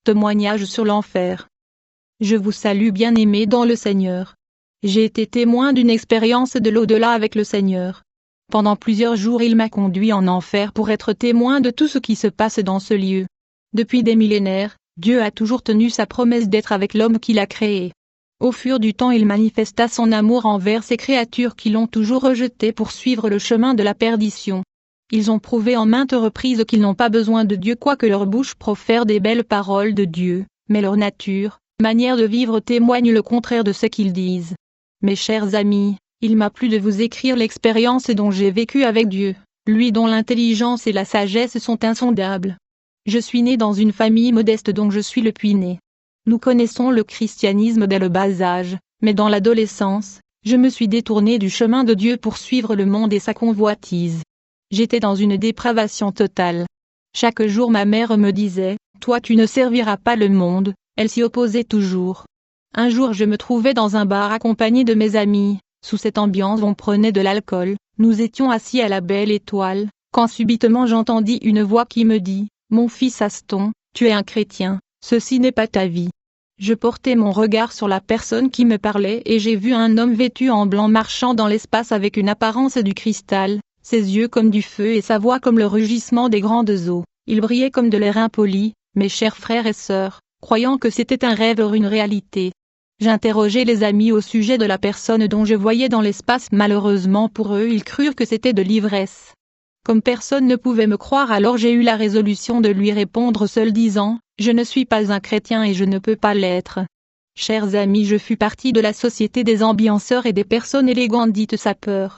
Témoignage sur l'enfer. Je vous salue bien-aimés dans le Seigneur. J'ai été témoin d'une expérience de l'au-delà avec le Seigneur. Pendant plusieurs jours il m'a conduit en enfer pour être témoin de tout ce qui se passe dans ce lieu. Depuis des millénaires, Dieu a toujours tenu sa promesse d'être avec l'homme qu'il a créé. Au fur du temps il manifesta son amour envers ces créatures qui l'ont toujours rejeté pour suivre le chemin de la perdition. Ils ont prouvé en maintes reprises qu'ils n'ont pas besoin de Dieu quoique leur bouche profère des belles paroles de Dieu, mais leur nature, manière de vivre témoigne le contraire de ce qu'ils disent. Mes chers amis, il m'a plu de vous écrire l'expérience dont j'ai vécu avec Dieu, lui dont l'intelligence et la sagesse sont insondables. Je suis né dans une famille modeste dont je suis le puits-né. Nous connaissons le christianisme dès le bas âge, mais dans l'adolescence, je me suis détourné du chemin de Dieu pour suivre le monde et sa convoitise. J'étais dans une dépravation totale. Chaque jour ma mère me disait, « Toi tu ne serviras pas le monde », elle s'y opposait toujours. Un jour je me trouvais dans un bar accompagné de mes amis, sous cette ambiance on prenait de l'alcool, nous étions assis à la belle étoile, quand subitement j'entendis une voix qui me dit, « Mon fils Aston, tu es un chrétien, ceci n'est pas ta vie. » Je portai mon regard sur la personne qui me parlait et j'ai vu un homme vêtu en blanc marchant dans l'espace avec une apparence du cristal, ses yeux comme du feu et sa voix comme le rugissement des grandes eaux. Il brillait comme de l'air impoli, mes chers frères et sœurs, croyant que c'était un rêve ou une réalité. J'interrogeai les amis au sujet de la personne dont je voyais dans l'espace. Malheureusement pour eux ils crurent que c'était de l'ivresse. Comme personne ne pouvait me croire alors j'ai eu la résolution de lui répondre seul disant, « Je ne suis pas un chrétien et je ne peux pas l'être. » Chers amis, je fus partie de la société des ambianceurs et des personnes élégantes dites sapeurs.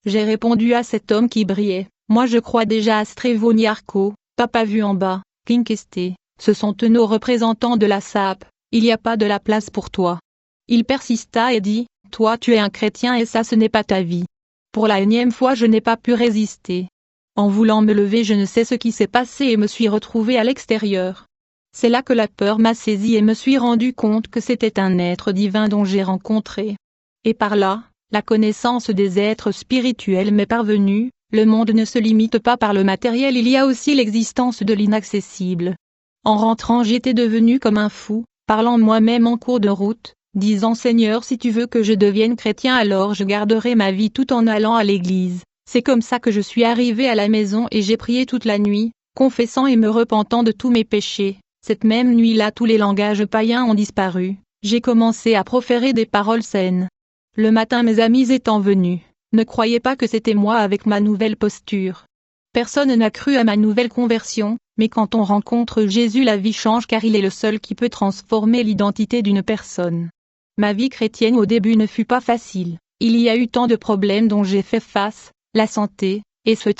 J'ai répondu à cet homme qui brillait, « Moi je crois déjà à Strevoniarco, Papa vu en bas, Kinkeste, ce sont eux nos représentants de la SAP, il n'y a pas de la place pour toi. » Il persista et dit, « Toi tu es un chrétien et ça ce n'est pas ta vie. » Pour la énième fois je n'ai pas pu résister. En voulant me lever je ne sais ce qui s'est passé et me suis retrouvé à l'extérieur. C'est là que la peur m'a saisi et me suis rendu compte que c'était un être divin dont j'ai rencontré. Et par là, la connaissance des êtres spirituels m'est parvenue, le monde ne se limite pas par le matériel, il y a aussi l'existence de l'inaccessible. En rentrant j'étais devenu comme un fou, parlant moi-même en cours de route, disant Seigneur si tu veux que je devienne chrétien alors je garderai ma vie tout en allant à l'église. C'est comme ça que je suis arrivé à la maison et j'ai prié toute la nuit, confessant et me repentant de tous mes péchés. Cette même nuit-là tous les langages païens ont disparu, j'ai commencé à proférer des paroles saines. Le matin mes amis étant venus, ne croyez pas que c'était moi avec ma nouvelle posture. Personne n'a cru à ma nouvelle conversion, mais quand on rencontre Jésus la vie change car il est le seul qui peut transformer l'identité d'une personne. Ma vie chrétienne au début ne fut pas facile, il y a eu tant de problèmes dont j'ai fait face, la santé, etc.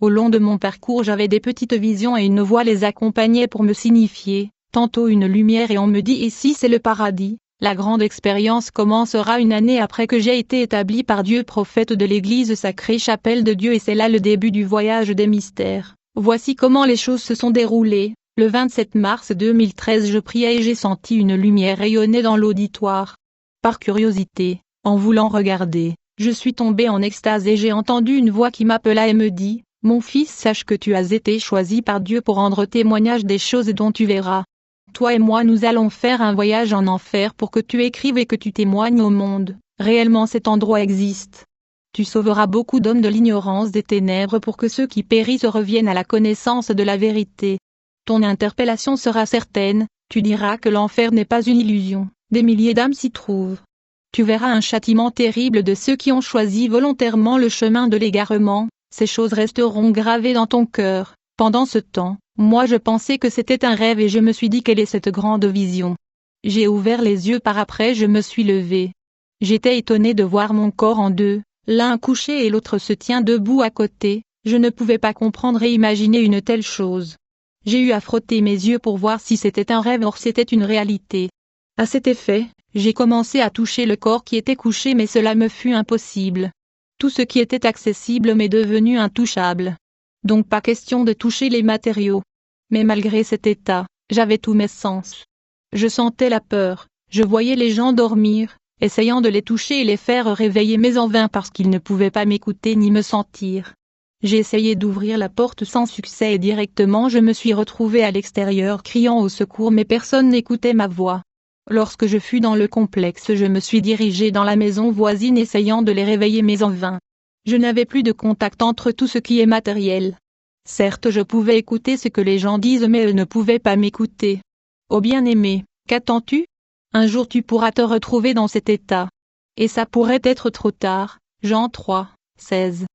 Au long de mon parcours j'avais des petites visions et une voix les accompagnait pour me signifier, tantôt une lumière et on me dit ici c'est le paradis. La grande expérience commencera une année après que j'ai été établi par Dieu prophète de l'église sacrée Chapelle de Dieu et c'est là le début du voyage des mystères. Voici comment les choses se sont déroulées. Le 27 mars 2013 je priais et j'ai senti une lumière rayonner dans l'auditoire. Par curiosité, en voulant regarder, je suis tombé en extase et j'ai entendu une voix qui m'appela et me dit, « Mon fils sache que tu as été choisi par Dieu pour rendre témoignage des choses dont tu verras. Toi et moi nous allons faire un voyage en enfer pour que tu écrives et que tu témoignes au monde, réellement cet endroit existe. Tu sauveras beaucoup d'hommes de l'ignorance des ténèbres pour que ceux qui périssent reviennent à la connaissance de la vérité. Ton interpellation sera certaine, tu diras que l'enfer n'est pas une illusion, des milliers d'âmes s'y trouvent. Tu verras un châtiment terrible de ceux qui ont choisi volontairement le chemin de l'égarement, ces choses resteront gravées dans ton cœur. Pendant ce temps, moi je pensais que c'était un rêve et je me suis dit quelle est cette grande vision. J'ai ouvert les yeux par après je me suis levé. J'étais étonné de voir mon corps en deux, l'un couché et l'autre se tient debout à côté, je ne pouvais pas comprendre et imaginer une telle chose. J'ai eu à frotter mes yeux pour voir si c'était un rêve ou c'était une réalité. À cet effet, j'ai commencé à toucher le corps qui était couché mais cela me fut impossible. Tout ce qui était accessible m'est devenu intouchable. Donc pas question de toucher les matériaux. Mais malgré cet état, j'avais tous mes sens. Je sentais la peur, je voyais les gens dormir, essayant de les toucher et les faire réveiller mais en vain parce qu'ils ne pouvaient pas m'écouter ni me sentir. J'ai essayé d'ouvrir la porte sans succès et directement je me suis retrouvé à l'extérieur criant au secours mais personne n'écoutait ma voix. Lorsque je fus dans le complexe je me suis dirigé dans la maison voisine essayant de les réveiller mais en vain. Je n'avais plus de contact entre tout ce qui est matériel. Certes je pouvais écouter ce que les gens disent mais eux ne pouvaient pas m'écouter. Oh bien-aimé, qu'attends-tu? Un jour tu pourras te retrouver dans cet état. Et ça pourrait être trop tard. Jean 3, 16.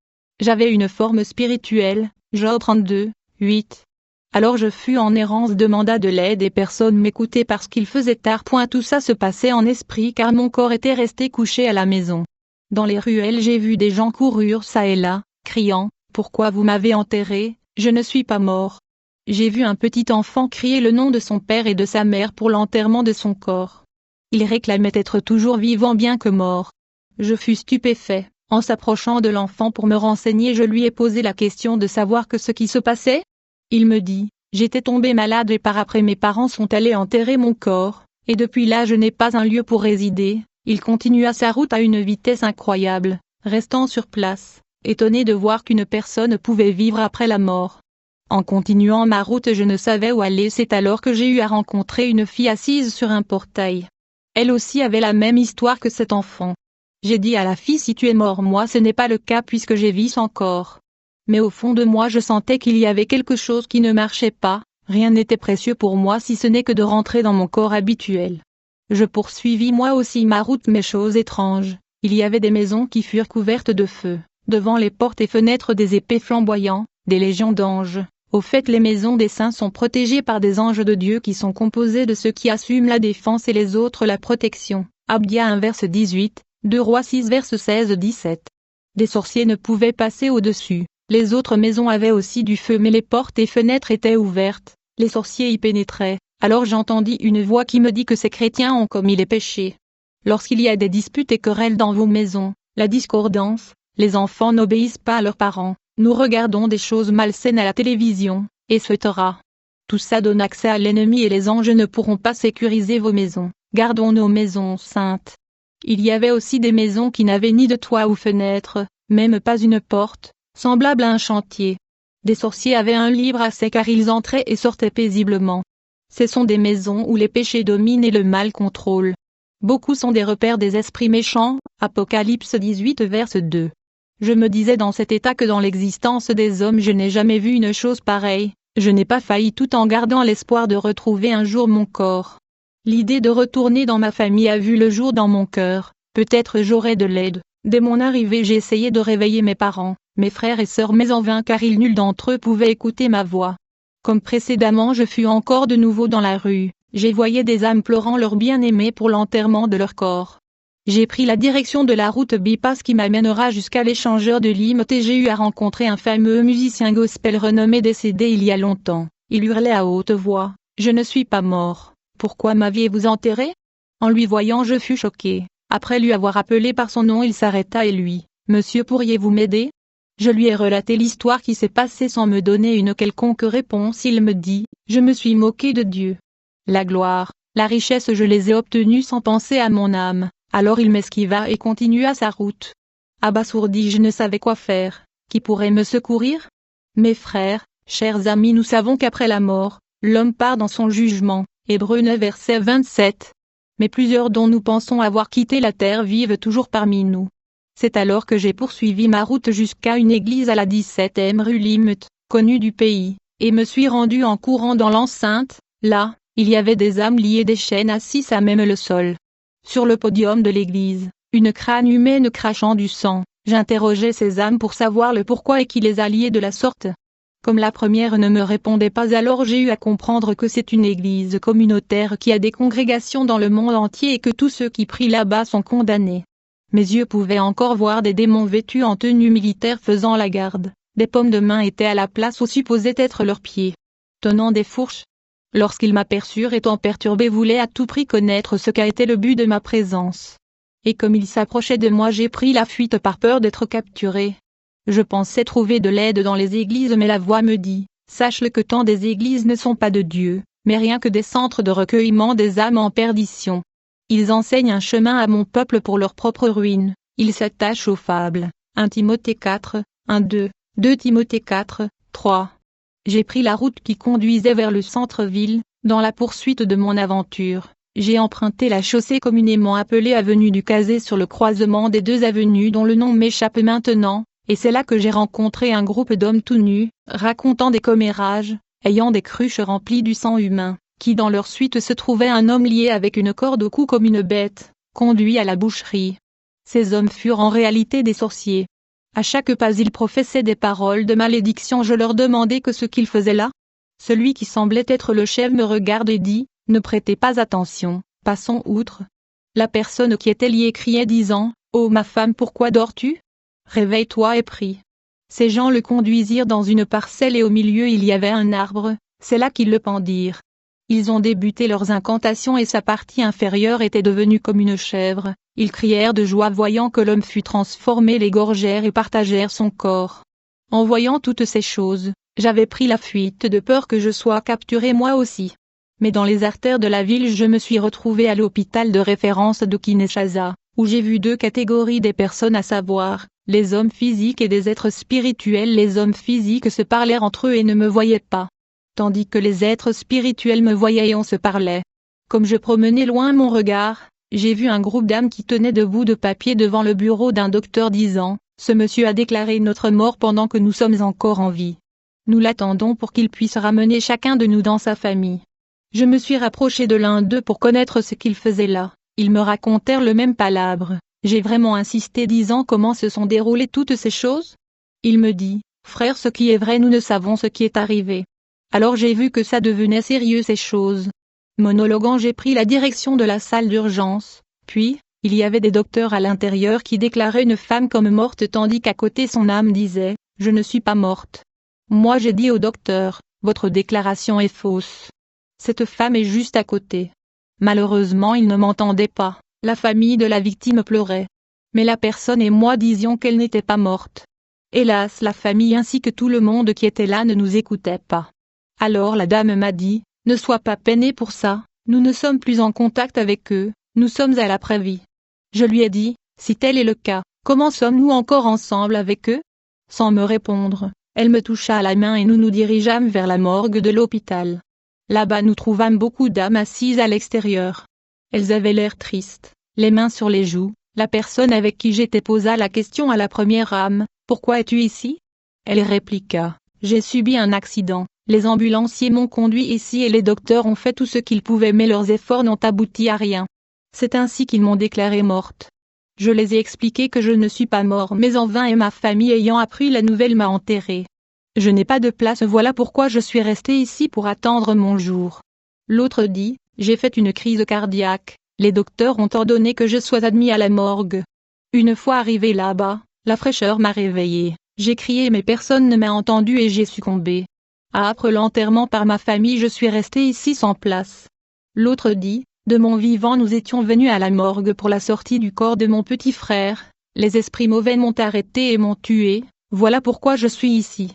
J'avais une forme spirituelle, Job 32, 8. Alors je fus en errance demanda de l'aide et personne m'écoutait parce qu'il faisait tard. Tout ça se passait en esprit car mon corps était resté couché à la maison. Dans les ruelles j'ai vu des gens courir çà et là, criant, « Pourquoi vous m'avez enterré, je ne suis pas mort ». J'ai vu un petit enfant crier le nom de son père et de sa mère pour l'enterrement de son corps. Il réclamait être toujours vivant bien que mort. Je fus stupéfait. En s'approchant de l'enfant pour me renseigner je lui ai posé la question de savoir ce qui se passait. Il me dit, j'étais tombé malade et par après mes parents sont allés enterrer mon corps, et depuis là je n'ai pas un lieu pour résider. Il continua sa route à une vitesse incroyable, restant sur place, étonné de voir qu'une personne pouvait vivre après la mort. En continuant ma route je ne savais où aller. C'est alors que j'ai eu à rencontrer une fille assise sur un portail. Elle aussi avait la même histoire que cet enfant. J'ai dit à la fille si tu es mort moi ce n'est pas le cas puisque j'ai vis encore. Mais au fond de moi je sentais qu'il y avait quelque chose qui ne marchait pas, rien n'était précieux pour moi si ce n'est que de rentrer dans mon corps habituel. Je poursuivis moi aussi ma route mais chose étrange, il y avait des maisons qui furent couvertes de feu, devant les portes et fenêtres des épées flamboyants, des légions d'anges. Au fait les maisons des saints sont protégées par des anges de Dieu qui sont composés de ceux qui assument la défense et les autres la protection. Abdia 1 verset 18, 2 Rois 6 verset 16-17. Des sorciers ne pouvaient passer au-dessus. Les autres maisons avaient aussi du feu mais les portes et fenêtres étaient ouvertes, les sorciers y pénétraient. Alors j'entendis une voix qui me dit que ces chrétiens ont commis les péchés. Lorsqu'il y a des disputes et querelles dans vos maisons, la discordance, les enfants n'obéissent pas à leurs parents, nous regardons des choses malsaines à la télévision, etc. Tout ça donne accès à l'ennemi et les anges ne pourront pas sécuriser vos maisons, gardons nos maisons saintes. Il y avait aussi des maisons qui n'avaient ni de toit ou fenêtre, même pas une porte, semblable à un chantier. Des sorciers avaient un libre accès car ils entraient et sortaient paisiblement. Ce sont des maisons où les péchés dominent et le mal contrôle. Beaucoup sont des repères des esprits méchants, Apocalypse 18 verset 2. Je me disais dans cet état que dans l'existence des hommes je n'ai jamais vu une chose pareille, je n'ai pas failli tout en gardant l'espoir de retrouver un jour mon corps. L'idée de retourner dans ma famille a vu le jour dans mon cœur, peut-être j'aurai de l'aide. Dès mon arrivée j'ai essayé de réveiller mes parents, mes frères et sœurs mais en vain car nul d'entre eux pouvait écouter ma voix. Comme précédemment je fus encore de nouveau dans la rue, j'ai voyé des âmes pleurant leur bien-aimé pour l'enterrement de leur corps. J'ai pris la direction de la route bypass qui m'amènera jusqu'à l'échangeur de Limouth et j'ai eu à rencontrer un fameux musicien gospel renommé décédé il y a longtemps. Il hurlait à haute voix, « Je ne suis pas mort, pourquoi m'aviez-vous enterré ?» En lui voyant je fus choqué. Après lui avoir appelé par son nom il s'arrêta et lui, « Monsieur pourriez-vous m'aider ?» Je lui ai relaté l'histoire qui s'est passée sans me donner une quelconque réponse. Il me dit, « Je me suis moqué de Dieu. La gloire, la richesse je les ai obtenues sans penser à mon âme. » Alors il m'esquiva et continua sa route. Abasourdi je ne savais quoi faire. Qui pourrait me secourir? Mes frères, chers amis nous savons qu'après la mort, l'homme part dans son jugement. Hébreux 9 verset 27. Mais plusieurs dont nous pensons avoir quitté la terre vivent toujours parmi nous. C'est alors que j'ai poursuivi ma route jusqu'à une église à la 17e rue Limouth, connue du pays, et me suis rendu en courant dans l'enceinte. Là, il y avait des âmes liées des chaînes assises à même le sol. Sur le podium de l'église, une crâne humaine crachant du sang, j'interrogeais ces âmes pour savoir le pourquoi et qui les a liées de la sorte. Comme la première ne me répondait pas alors j'ai eu à comprendre que c'est une église communautaire qui a des congrégations dans le monde entier et que tous ceux qui prient là-bas sont condamnés. Mes yeux pouvaient encore voir des démons vêtus en tenue militaire faisant la garde, des pommes de main étaient à la place où supposaient être leurs pieds. Tenant des fourches. Lorsqu'ils m'aperçurent étant perturbés voulaient à tout prix connaître ce qu'a été le but de ma présence. Et comme ils s'approchaient de moi j'ai pris la fuite par peur d'être capturé. Je pensais trouver de l'aide dans les églises mais la voix me dit, sache-le que tant des églises ne sont pas de Dieu, mais rien que des centres de recueillement des âmes en perdition. Ils enseignent un chemin à mon peuple pour leur propre ruine, ils s'attachent aux fables. 1 Timothée 4, 1-2, 2 Timothée 4, 3. J'ai pris la route qui conduisait vers le centre-ville, dans la poursuite de mon aventure. J'ai emprunté la chaussée communément appelée avenue du Cazet sur le croisement des 2 avenues dont le nom m'échappe maintenant, et c'est là que j'ai rencontré un groupe d'hommes tout nus, racontant des commérages, ayant des cruches remplies du sang humain, qui dans leur suite se trouvait un homme lié avec une corde au cou comme une bête, conduit à la boucherie. Ces hommes furent en réalité des sorciers. À chaque pas ils professaient des paroles de malédiction. Je leur demandai ce qu'ils faisaient là. Celui qui semblait être le chef me regarde et dit, « Ne prêtez pas attention, passons outre. » La personne qui était liée criait disant, « Oh ma femme, pourquoi dors-tu? Réveille-toi et prie. » Ces gens le conduisirent dans une parcelle et au milieu il y avait un arbre, c'est là qu'ils le pendirent. Ils ont débuté leurs incantations et sa partie inférieure était devenue comme une chèvre. Ils crièrent de joie voyant que l'homme fut transformé, l'égorgèrent et partagèrent son corps. En voyant toutes ces choses, j'avais pris la fuite de peur que je sois capturé moi aussi. Mais dans les artères de la ville je me suis retrouvé à l'hôpital de référence de Kinshasa, où j'ai vu 2 catégories des personnes, à savoir, les hommes physiques et des êtres spirituels. Les hommes physiques se parlèrent entre eux et ne me voyaient pas, tandis que les êtres spirituels me voyaient et on se parlait. Comme je promenais loin mon regard, j'ai vu un groupe d'âmes qui tenaient de bouts de papier devant le bureau d'un docteur disant, « Ce monsieur a déclaré notre mort pendant que nous sommes encore en vie. Nous l'attendons pour qu'il puisse ramener chacun de nous dans sa famille. » Je me suis rapproché de l'un d'eux pour connaître ce qu'il faisait là. Ils me racontèrent le même palabre. J'ai vraiment insisté disant comment se sont déroulées toutes ces choses. Il me dit, « Frère, ce qui est vrai, nous ne savons ce qui est arrivé. » Alors j'ai vu que ça devenait sérieux ces choses. Monologuant, j'ai pris la direction de la salle d'urgence, puis, il y avait des docteurs à l'intérieur qui déclaraient une femme comme morte tandis qu'à côté son âme disait, « Je ne suis pas morte. » Moi j'ai dit au docteur, « Votre déclaration est fausse. Cette femme est juste à côté. » Malheureusement il ne m'entendait pas, la famille de la victime pleurait. Mais la personne et moi disions qu'elle n'était pas morte. Hélas, la famille ainsi que tout le monde qui était là ne nous écoutait pas. Alors la dame m'a dit, « Ne sois pas peiné pour ça, nous ne sommes plus en contact avec eux, nous sommes à l'après-vie. » Je lui ai dit, « Si tel est le cas, comment sommes-nous encore ensemble avec eux ?» Sans me répondre, elle me toucha à la main et nous nous dirigeâmes vers la morgue de l'hôpital. Là-bas nous trouvâmes beaucoup d'âmes assises à l'extérieur. Elles avaient l'air tristes, les mains sur les joues. La personne avec qui j'étais posa la question à la première âme, « Pourquoi es-tu ici ?» Elle répliqua, « J'ai subi un accident. Les ambulanciers m'ont conduit ici et les docteurs ont fait tout ce qu'ils pouvaient mais leurs efforts n'ont abouti à rien. C'est ainsi qu'ils m'ont déclarée morte. » Je les ai expliqué que je ne suis pas mort mais en vain et ma famille ayant appris la nouvelle m'a enterré. Je n'ai pas de place, voilà pourquoi je suis resté ici pour attendre mon jour. L'autre dit, j'ai fait une crise cardiaque, les docteurs ont ordonné que je sois admis à la morgue. Une fois arrivé là-bas, la fraîcheur m'a réveillé, j'ai crié mais personne ne m'a entendu et j'ai succombé. Après l'enterrement par ma famille je suis resté ici sans place. L'autre dit, de mon vivant nous étions venus à la morgue pour la sortie du corps de mon petit frère, les esprits mauvais m'ont arrêté et m'ont tué, voilà pourquoi je suis ici.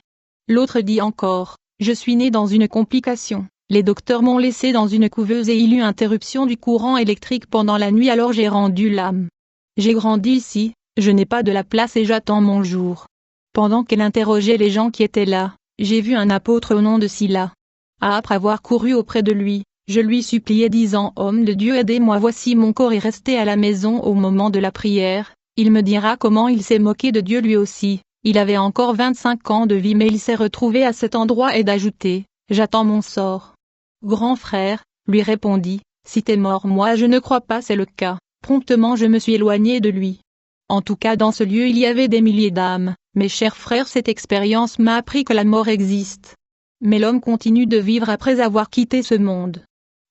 L'autre dit encore, je suis né dans une complication, les docteurs m'ont laissé dans une couveuse et il y eut interruption du courant électrique pendant la nuit alors j'ai rendu l'âme. J'ai grandi ici, je n'ai pas de la place et j'attends mon jour. Pendant qu'elle interrogeait les gens qui étaient là, j'ai vu un apôtre au nom de Sila. Après avoir couru auprès de lui, je lui suppliai disant, homme de Dieu aidez-moi, voici mon corps est resté à la maison au moment de la prière, il me dira comment il s'est moqué de Dieu lui aussi. Il avait encore 25 ans de vie mais il s'est retrouvé à cet endroit et d'ajouter, j'attends mon sort. Grand frère, lui répondit, si t'es mort moi je ne crois pas c'est le cas, promptement je me suis éloigné de lui. En tout cas dans ce lieu il y avait des milliers d'âmes, mes chers frères cette expérience m'a appris que la mort existe. Mais l'homme continue de vivre après avoir quitté ce monde.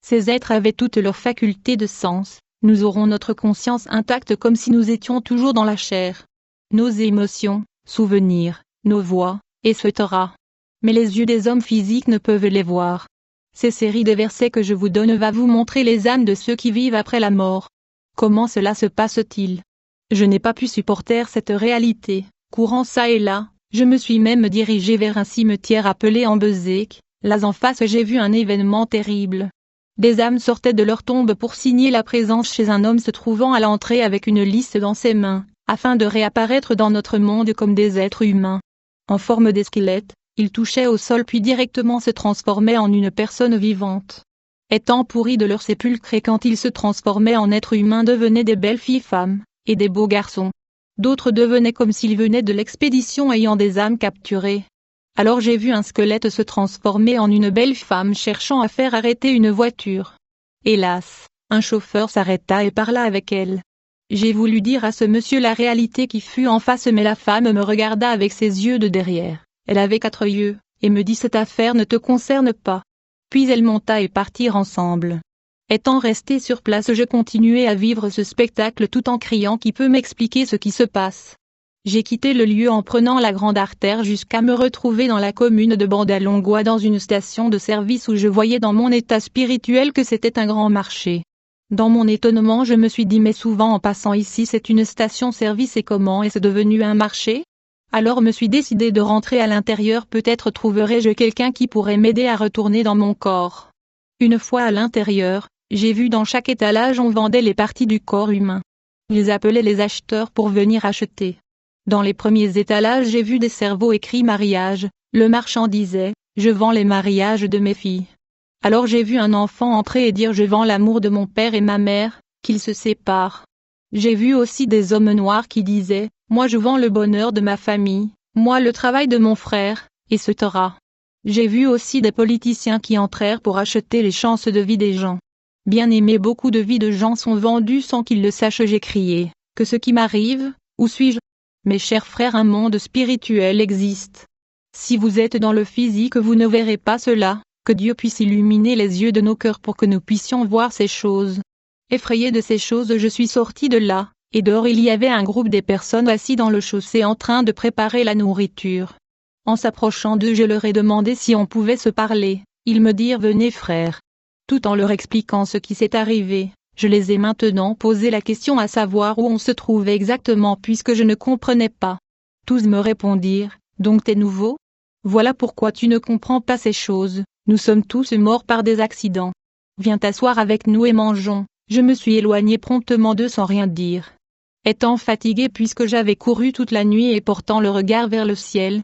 Ces êtres avaient toutes leurs facultés de sens, nous aurons notre conscience intacte comme si nous étions toujours dans la chair. Nos émotions, souvenirs, nos voix, etc. Mais les yeux des hommes physiques ne peuvent les voir. Ces séries de versets que je vous donne va vous montrer les âmes de ceux qui vivent après la mort. Comment cela se passe-t-il? Je n'ai pas pu supporter cette réalité, courant ça et là, je me suis même dirigé vers un cimetière appelé Ambezek, là en face j'ai vu un événement terrible. Des âmes sortaient de leur tombe pour signer la présence chez un homme se trouvant à l'entrée avec une liste dans ses mains, afin de réapparaître dans notre monde comme des êtres humains. En forme de squelette, il touchait au sol puis directement se transformait en une personne vivante. Étant pourris de leur sépulcre et quand ils se transformaient en êtres humains devenaient des belles filles-femmes, et des beaux garçons. D'autres devenaient comme s'ils venaient de l'expédition ayant des âmes capturées. Alors j'ai vu un squelette se transformer en une belle femme cherchant à faire arrêter une voiture. Hélas, un chauffeur s'arrêta et parla avec elle. J'ai voulu dire à ce monsieur la réalité qui fut en face mais la femme me regarda avec ses yeux de derrière. Elle avait 4 yeux, et me dit cette affaire ne te concerne pas. Puis elle monta et partirent ensemble. Étant resté sur place je continuai à vivre ce spectacle tout en criant qui peut m'expliquer ce qui se passe. J'ai quitté le lieu en prenant la grande artère jusqu'à me retrouver dans la commune de Bandalongwa dans une station de service où je voyais dans mon état spirituel que c'était un grand marché. Dans mon étonnement je me suis dit mais souvent en passant ici c'est une station-service et comment est-ce devenu un marché ? Alors me suis décidé de rentrer à l'intérieur peut-être trouverai-je quelqu'un qui pourrait m'aider à retourner dans mon corps. Une fois à l'intérieur, j'ai vu dans chaque étalage on vendait les parties du corps humain. Ils appelaient les acheteurs pour venir acheter. Dans les premiers étalages j'ai vu des cerveaux écrits mariage, le marchand disait, je vends les mariages de mes filles. Alors j'ai vu un enfant entrer et dire je vends l'amour de mon père et ma mère, qu'ils se séparent. J'ai vu aussi des hommes noirs qui disaient, moi je vends le bonheur de ma famille, moi le travail de mon frère, etc. J'ai vu aussi des politiciens qui entrèrent pour acheter les chances de vie des gens. Bien aimé, beaucoup de vies de gens sont vendues sans qu'ils le sachent. J'ai crié, que ce qui m'arrive, où suis-je ? Mes chers frères, un monde spirituel existe. Si vous êtes dans le physique vous ne verrez pas cela, que Dieu puisse illuminer les yeux de nos cœurs pour que nous puissions voir ces choses. Effrayé de ces choses je suis sorti de là, et dehors il y avait un groupe des personnes assis dans le chaussée en train de préparer la nourriture. En s'approchant d'eux je leur ai demandé si on pouvait se parler, ils me dirent venez frère. Tout en leur expliquant ce qui s'est arrivé, je les ai maintenant posé la question à savoir où on se trouvait exactement puisque je ne comprenais pas. Tous me répondirent, donc t'es nouveau ? Voilà pourquoi tu ne comprends pas ces choses, nous sommes tous morts par des accidents. Viens t'asseoir avec nous et mangeons. Je me suis éloigné promptement d'eux sans rien dire. Étant fatigué puisque j'avais couru toute la nuit et portant le regard vers le ciel,